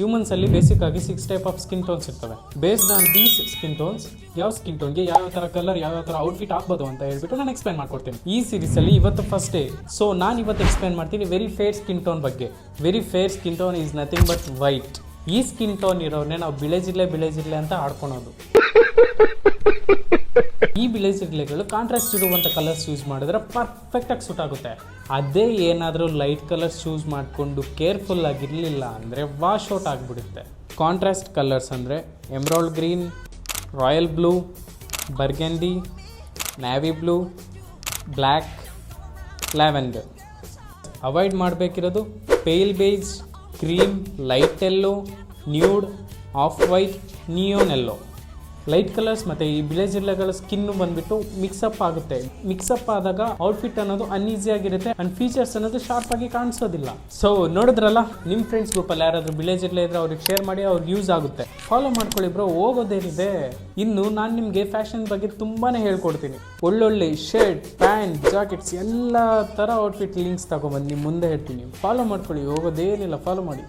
Humans ಅಲ್ಲಿ basic ಆಗಿ 6 type of skin tones ಇರ್ತವೆ. Based on these skin tones ಯಾವ ಸ್ಕಿನ್ ಟೋನ್ಗೆ ಯಾವ ತರ ಕಲರ್ ಯಾವ ತರ ಔಟ್ಫಿಟ್ ಹಾಕ್ಬೋದು ಅಂತ ಹೇಳ್ಬಿಟ್ಟು ನಾನು ಎಕ್ಸ್ಪ್ಲೈನ್ ಮಾಡ್ಕೊಡ್ತೀನಿ ಈ ಸೀರೀಸ್ ಅಲ್ಲಿ. ಇವತ್ತು ಫಸ್ಟ್ ಡೇ, ಸೊ ನಾನು ಇವತ್ತು ಎಕ್ಸ್ಪ್ಲೈನ್ ಮಾಡ್ತೀನಿ ವೆರಿ ಫೇರ್ ಸ್ಕಿನ್ ಟೋನ್ ಬಗ್ಗೆ. Very fair skin tone is nothing but white. ಈ ಸ್ಕಿನ್ ಟೋನ್ ಇರೋರ್ನೇ ನಾವು ಬಿಳೆಜಿರ್ಲೆ ಅಂತ ಆಡ್ಕೊಳೋದು. ಈ ಬಿಳೆಜಿರ್ಲೆಗಳು ಕಾಂಟ್ರಾಸ್ಟ್ ಇರುವಂಥ ಕಲರ್ಸ್ ಯೂಸ್ ಮಾಡಿದ್ರೆ ಪರ್ಫೆಕ್ಟ್ ಆಗಿ ಸೂಟ್ ಆಗುತ್ತೆ. ಅದೇ ಏನಾದರೂ ಲೈಟ್ ಕಲರ್ಸ್ ಚೂಸ್ ಮಾಡಿಕೊಂಡು ಕೇರ್ಫುಲ್ ಆಗಿರಲಿಲ್ಲ ಅಂದರೆ ವಾಶ್ ಔಟ್ ಆಗಿಬಿಡುತ್ತೆ. ಕಾಂಟ್ರಾಸ್ಟ್ ಕಲರ್ಸ್ ಅಂದರೆ emerald green, royal blue, burgundy, navy blue, black, lavender. Avoid ಮಾಡಬೇಕಿರೋದು pale beige, cream, light yellow, nude, off white, neon ಎಲ್ಲೋ. ಲೈಟ್ ಕಲರ್ಸ್ ಮತ್ತು ಈ ಬಿಳೆಜಿರ್ಲೆಗಳ ಸ್ಕಿನ್ನು ಬಂದ್ಬಿಟ್ಟು ಮಿಕ್ಸಪ್ ಆಗುತ್ತೆ. ಮಿಕ್ಸಪ್ ಆದಾಗ ಔಟ್ಫಿಟ್ ಅನ್ನೋದು ಅನ್ಈಸಿ ಆಗಿರುತ್ತೆ ಅಂಡ್ ಫೀಚರ್ಸ್ ಅನ್ನೋದು ಶಾರ್ಪ್ ಆಗಿ ಕಾಣಿಸೋದಿಲ್ಲ. ಸೊ ನೋಡಿದ್ರಲ್ಲ, ನಿಮ್ಮ ಫ್ರೆಂಡ್ಸ್ ಗ್ರೂಪಲ್ಲಿ ಯಾರಾದರೂ ಬಿಳೆಜಿರ್ಲೆ ಇದ್ರೆ ಅವ್ರಿಗೆ ಶೇರ್ ಮಾಡಿ, ಅವ್ರಿಗೆ ಯೂಸ್ ಆಗುತ್ತೆ. ಫಾಲೋ ಮಾಡ್ಕೊಳ್ಳಿ ಬ್ರೋ, ಹೋಗೋದೇನಿದೆ. ಇನ್ನು ನಾನು ನಿಮಗೆ ಫ್ಯಾಷನ್ ಬಗ್ಗೆ ತುಂಬಾ ಹೇಳ್ಕೊಡ್ತೀನಿ. ಒಳ್ಳೊಳ್ಳೆ ಶರ್ಟ್, ಪ್ಯಾಂಟ್, ಜಾಕೆಟ್ಸ್ ಎಲ್ಲ ಥರ ಔಟ್ಫಿಟ್ ಲಿಂಕ್ಸ್ ತಗೊಂಬಂದು ನಿಮ್ಮ ಮುಂದೆ ಹೇಳ್ತೀನಿ. ಫಾಲೋ ಮಾಡ್ಕೊಳ್ಳಿ, ಹೋಗೋದೇನಿಲ್ಲ, ಫಾಲೋ ಮಾಡಿ.